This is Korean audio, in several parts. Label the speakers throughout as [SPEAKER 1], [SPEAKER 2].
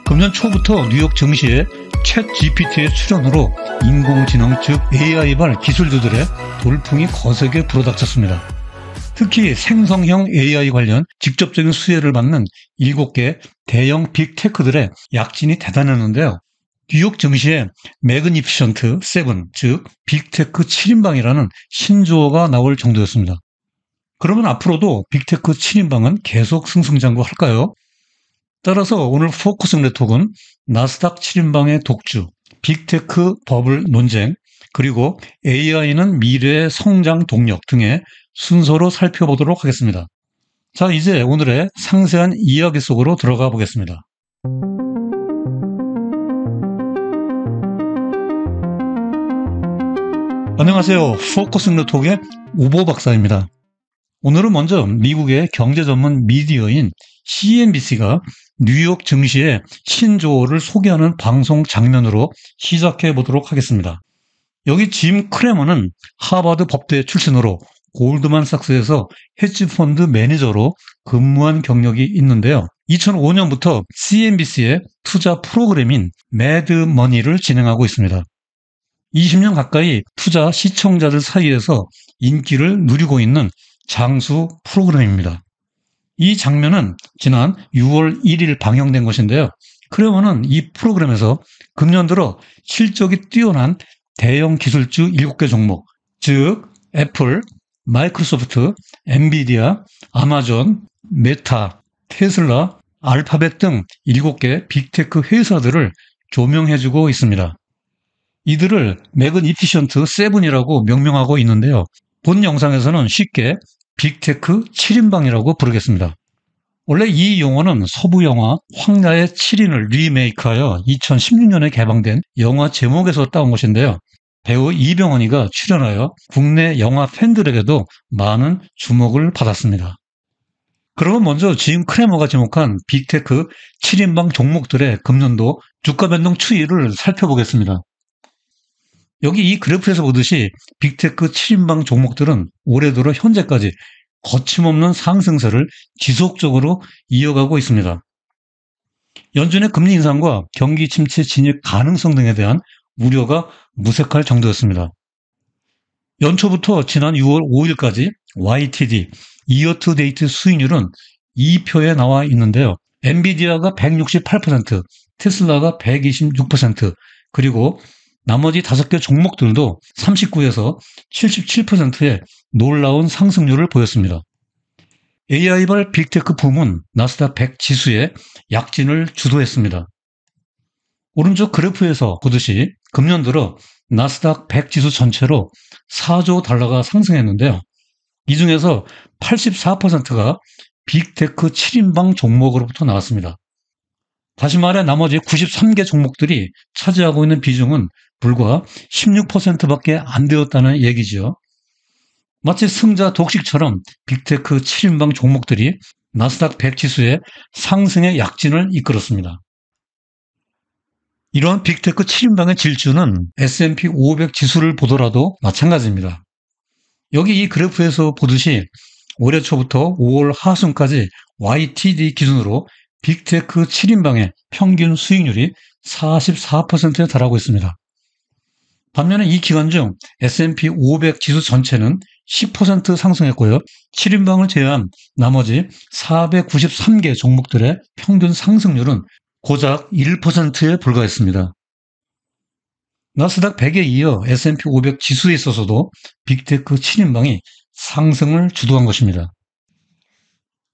[SPEAKER 1] 금년 초부터 뉴욕 증시에 챗 GPT의 출현으로 인공지능 즉 AI발 기술주들의 돌풍이 거세게 불어닥쳤습니다. 특히 생성형 AI 관련 직접적인 수혜를 받는 7개 대형 빅테크들의 약진이 대단했는데요. 뉴욕 증시에 매그니피션트 7, 즉 빅테크 7인방이라는 신조어가 나올 정도였습니다. 그러면 앞으로도 빅테크 7인방은 계속 승승장구할까요? 따라서 오늘 포커스 네트워크는 나스닥 7인방의 독주, 빅테크 버블 논쟁, 그리고 AI는 미래의 성장 동력 등의 순서로 살펴보도록 하겠습니다. 자, 이제 오늘의 상세한 이야기 속으로 들어가 보겠습니다. 안녕하세요. 포커스 네트워크의 우보 박사입니다. 오늘은 먼저 미국의 경제 전문 미디어인 CNBC가 뉴욕 증시의 신조어를 소개하는 방송 장면으로 시작해 보도록 하겠습니다. 여기 짐 크래머는 하버드 법대 출신으로 골드만삭스에서 헤지펀드 매니저로 근무한 경력이 있는데요. 2005년부터 CNBC의 투자 프로그램인 매드머니를 진행하고 있습니다. 20년 가까이 투자 시청자들 사이에서 인기를 누리고 있는 장수 프로그램입니다. 이 장면은 지난 6월 1일 방영된 것인데요. 크래머는 이 프로그램에서 금년 들어 실적이 뛰어난 대형 기술주 7개 종목, 즉 애플, 마이크로소프트, 엔비디아, 아마존, 메타, 테슬라, 알파벳 등 7개 빅테크 회사들을 조명해주고 있습니다. 이들을 매그니피션트 7이라고 명명하고 있는데요. 본 영상에서는 쉽게 빅테크 7인방이라고 부르겠습니다. 원래 이 용어는 서부 영화 황야의 7인을 리메이크하여 2016년에 개방된 영화 제목에서 따온 것인데요. 배우 이병헌이가 출연하여 국내 영화 팬들에게도 많은 주목을 받았습니다. 그러면 먼저 짐 크래머가 지목한 빅테크 7인방 종목들의 금년도 주가 변동 추이를 살펴보겠습니다. 여기 이 그래프에서 보듯이 빅테크 7인방 종목들은 올해 들어 현재까지 거침없는 상승세를 지속적으로 이어가고 있습니다. 연준의 금리 인상과 경기 침체 진입 가능성 등에 대한 우려가 무색할 정도였습니다. 연초부터 지난 6월 5일까지 YTD, 이어 투 데이트 수익률은 2표에 나와 있는데요. 엔비디아가 168%, 테슬라가 126%, 그리고 나머지 5개 종목들도 39에서 77%의 놀라운 상승률을 보였습니다. AI발 빅테크 붐은 나스닥 100 지수의 약진을 주도했습니다. 오른쪽 그래프에서 보듯이 금년 들어 나스닥 100 지수 전체로 4조 달러가 상승했는데요. 이 중에서 84%가 빅테크 7인방 종목으로부터 나왔습니다. 다시 말해 나머지 93개 종목들이 차지하고 있는 비중은 불과 16%밖에 안 되었다는 얘기죠. 마치 승자 독식처럼 빅테크 7인방 종목들이 나스닥 100 지수의 상승의 약진을 이끌었습니다. 이러한 빅테크 7인방의 질주는 S&P 500 지수를 보더라도 마찬가지입니다. 여기 이 그래프에서 보듯이 올해 초부터 5월 하순까지 YTD 기준으로 빅테크 7인방의 평균 수익률이 44%에 달하고 있습니다. 반면에 이 기간 중 S&P 500 지수 전체는 10% 상승했고요. 7인방을 제외한 나머지 493개 종목들의 평균 상승률은 고작 1%에 불과했습니다. 나스닥 100에 이어 S&P 500 지수에 있어서도 빅테크 7인방이 상승을 주도한 것입니다.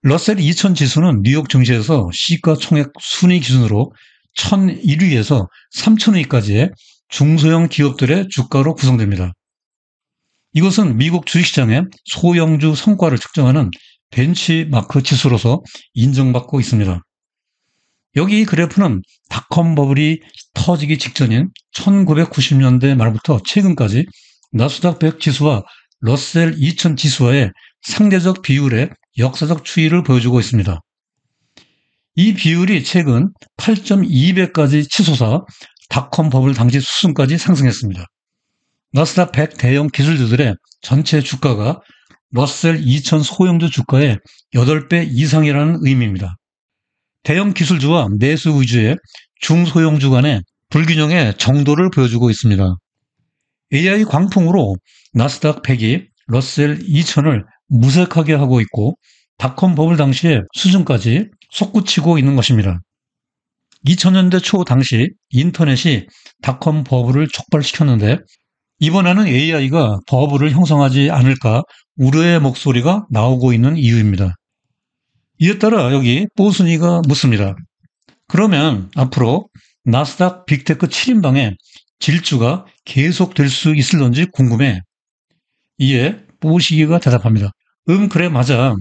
[SPEAKER 1] 러셀 2000 지수는 뉴욕 증시에서 시가총액 순위 기준으로 1001위에서 3000위까지의 중소형 기업들의 주가로 구성됩니다. 이것은 미국 주식시장의 소형주 성과를 측정하는 벤치마크 지수로서 인정받고 있습니다. 여기 이 그래프는 닷컴 버블이 터지기 직전인 1990년대 말부터 최근까지 나스닥 100 지수와 러셀 2000 지수와의 상대적 비율의 역사적 추이를 보여주고 있습니다. 이 비율이 최근 8.2배까지 치솟아 닷컴 버블 당시 수준까지 상승했습니다. 나스닥 100 대형 기술주들의 전체 주가가 러셀 2000 소형주 주가의 8배 이상이라는 의미입니다. 대형 기술주와 내수 위주의 중소형주 간의 불균형의 정도를 보여주고 있습니다. AI 광풍으로 나스닥 100이 러셀 2000을 무색하게 하고 있고 닷컴 버블 당시의 수준까지 솟구치고 있는 것입니다. 2000년대 초 당시 인터넷이 닷컴 버블을 촉발시켰는데 이번에는 AI가 버블을 형성하지 않을까 우려의 목소리가 나오고 있는 이유입니다. 이에 따라 여기 뽀순이가 묻습니다. 그러면 앞으로 나스닥 빅테크 7인방의 질주가 계속될 수 있을런지 궁금해. 이에 뽀시기가 대답합니다. 그래 맞아.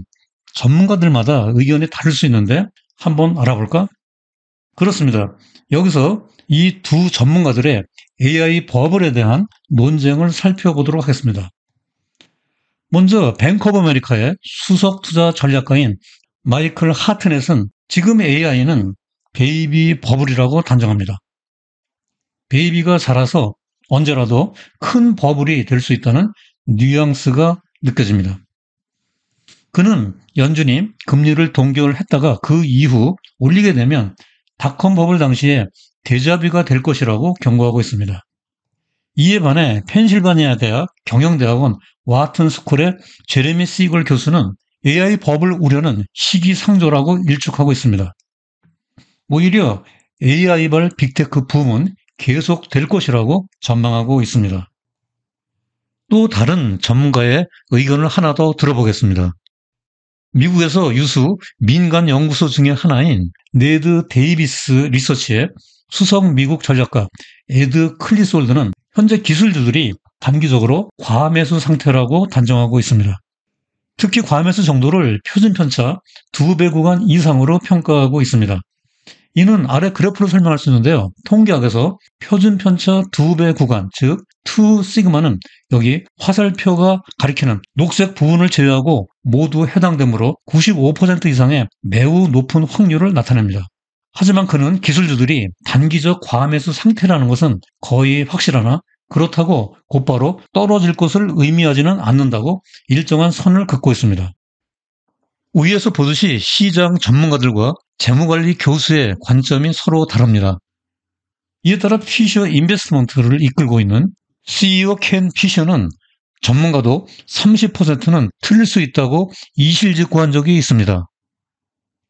[SPEAKER 1] 전문가들마다 의견이 다를 수 있는데 한번 알아볼까? 그렇습니다. 여기서 이 두 전문가들의 AI 버블에 대한 논쟁을 살펴보도록 하겠습니다. 먼저 뱅크 오브 아메리카의 수석 투자 전략가인 마이클 하트넷은 지금 AI는 베이비 버블이라고 단정합니다. 베이비가 자라서 언제라도 큰 버블이 될 수 있다는 뉘앙스가 느껴집니다. 그는 연준이 금리를 동결했다가 그 이후 올리게 되면 닷컴 버블 당시에 데자뷰가 될 것이라고 경고하고 있습니다. 이에 반해 펜실바니아 대학 경영대학원 와튼 스쿨의 제레미 시걸 교수는 AI 버블 우려는 시기상조라고 일축하고 있습니다. 오히려 AI발 빅테크 붐은 계속될 것이라고 전망하고 있습니다. 또 다른 전문가의 의견을 하나 더 들어보겠습니다. 미국에서 유수 민간 연구소 중의 하나인 네드 데이비스 리서치의 수석 미국 전략가 에드 클리솔드는 현재 기술주들이 단기적으로 과매수 상태라고 단정하고 있습니다. 특히 과매수 정도를 표준편차 2배 구간 이상으로 평가하고 있습니다. 이는 아래 그래프로 설명할 수 있는데요. 통계학에서 표준편차 2배 구간, 즉 2시그마는 여기 화살표가 가리키는 녹색 부분을 제외하고 모두 해당되므로 95% 이상의 매우 높은 확률을 나타냅니다. 하지만 그는 기술주들이 단기적 과매수 상태라는 것은 거의 확실하나 그렇다고 곧바로 떨어질 것을 의미하지는 않는다고 일정한 선을 긋고 있습니다. 위에서 보듯이 시장 전문가들과 재무관리 교수의 관점이 서로 다릅니다. 이에 따라 피셔 인베스트먼트를 이끌고 있는 CEO 켄 피셔는 전문가도 30%는 틀릴 수 있다고 이실직고한 적이 있습니다.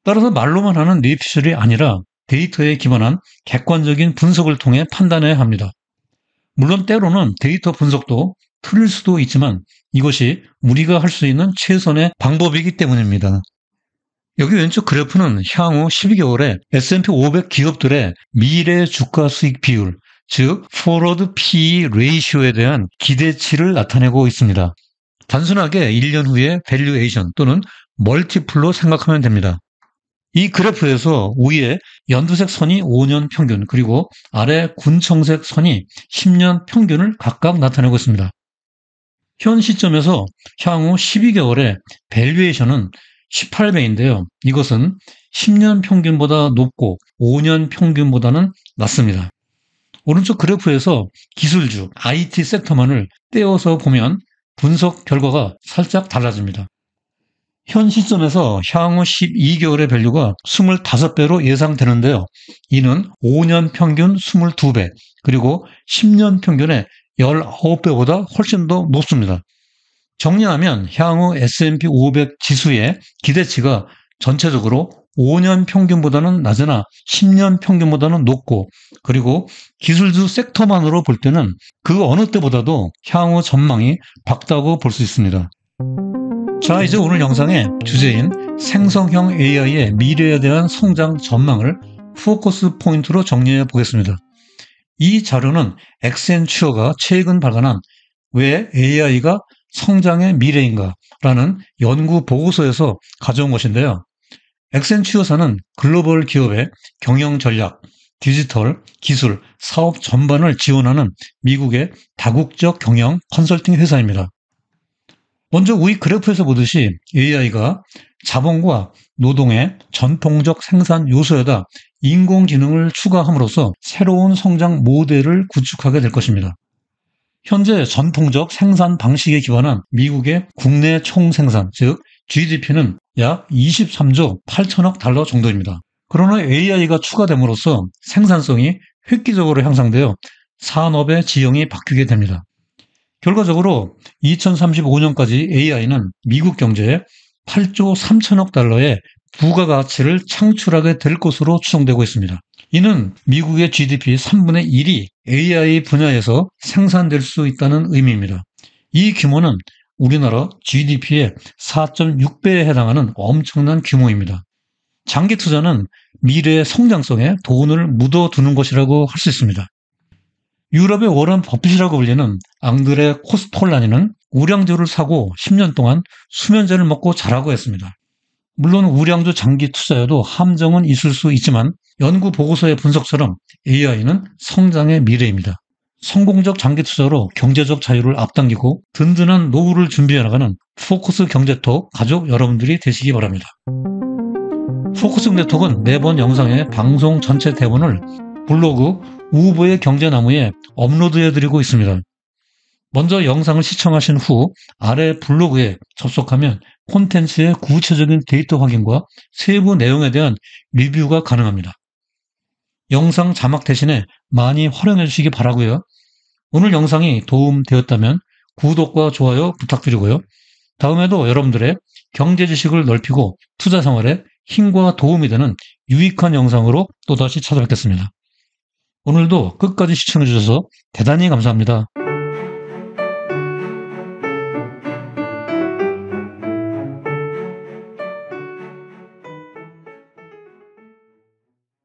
[SPEAKER 1] 따라서 말로만 하는 뇌피셜이 아니라 데이터에 기반한 객관적인 분석을 통해 판단해야 합니다. 물론 때로는 데이터 분석도 틀릴 수도 있지만 이것이 우리가 할 수 있는 최선의 방법이기 때문입니다. 여기 왼쪽 그래프는 향후 12개월의 S&P 500 기업들의 미래 주가 수익 비율, 즉 Forward PE 레이시오에 대한 기대치를 나타내고 있습니다. 단순하게 1년 후의 밸류에이션 또는 멀티플로 생각하면 됩니다. 이 그래프에서 위에 연두색 선이 5년 평균, 그리고 아래 군청색 선이 10년 평균을 각각 나타내고 있습니다. 현 시점에서 향후 12개월의 밸류에이션은 18배인데요. 이것은 10년 평균보다 높고 5년 평균보다는 낮습니다. 오른쪽 그래프에서 기술주, IT 섹터만을 떼어서 보면 분석 결과가 살짝 달라집니다. 현 시점에서 향후 12개월의 밸류가 25배로 예상되는데요. 이는 5년 평균 22배, 그리고 10년 평균의 19배보다 훨씬 더 높습니다. 정리하면 향후 S&P 500 지수의 기대치가 전체적으로 5년 평균보다는 낮으나 10년 평균보다는 높고, 그리고 기술주 섹터만으로 볼 때는 그 어느 때보다도 향후 전망이 밝다고 볼 수 있습니다. 자, 이제 오늘 영상의 주제인 생성형 AI의 미래에 대한 성장 전망을 포커스 포인트로 정리해 보겠습니다. 이 자료는 엑센추어가 최근 발간한 왜 AI가 성장의 미래인가 라는 연구 보고서에서 가져온 것인데요. 엑센추어사는 글로벌 기업의 경영 전략, 디지털, 기술, 사업 전반을 지원하는 미국의 다국적 경영 컨설팅 회사입니다. 먼저 위 그래프에서 보듯이 AI가 자본과 노동의 전통적 생산 요소에다 인공지능을 추가함으로써 새로운 성장 모델을 구축하게 될 것입니다. 현재 전통적 생산 방식에 기반한 미국의 국내 총생산, 즉 GDP는 약 23조 8천억 달러 정도입니다. 그러나 AI가 추가됨으로써 생산성이 획기적으로 향상되어 산업의 지형이 바뀌게 됩니다. 결과적으로 2035년까지 AI는 미국 경제에 8조 3천억 달러의 부가가치를 창출하게 될 것으로 추정되고 있습니다. 이는 미국의 GDP 3분의 1이 AI 분야에서 생산될 수 있다는 의미입니다. 이 규모는 우리나라 GDP의 4.6배에 해당하는 엄청난 규모입니다. 장기 투자는 미래의 성장성에 돈을 묻어두는 것이라고 할 수 있습니다. 유럽의 워런 버핏이라고 불리는 앙드레 코스톨라니는 우량주를 사고 10년 동안 수면제를 먹고 자라고 했습니다. 물론 우량주 장기 투자에도 함정은 있을 수 있지만 연구 보고서의 분석처럼 AI는 성장의 미래입니다. 성공적 장기 투자로 경제적 자유를 앞당기고 든든한 노후를 준비해 나가는 포커스 경제톡 가족 여러분들이 되시기 바랍니다. 포커스 경제톡은 매번 영상의 방송 전체 대본을 블로그 우보의 경제나무에 업로드해드리고 있습니다. 먼저 영상을 시청하신 후 아래 블로그에 접속하면 콘텐츠의 구체적인 데이터 확인과 세부 내용에 대한 리뷰가 가능합니다. 영상 자막 대신에 많이 활용해 주시기 바라고요. 오늘 영상이 도움되었다면 구독과 좋아요 부탁드리고요. 다음에도 여러분들의 경제 지식을 넓히고 투자 생활에 힘과 도움이 되는 유익한 영상으로 또다시 찾아뵙겠습니다. 오늘도 끝까지 시청해 주셔서 대단히 감사합니다.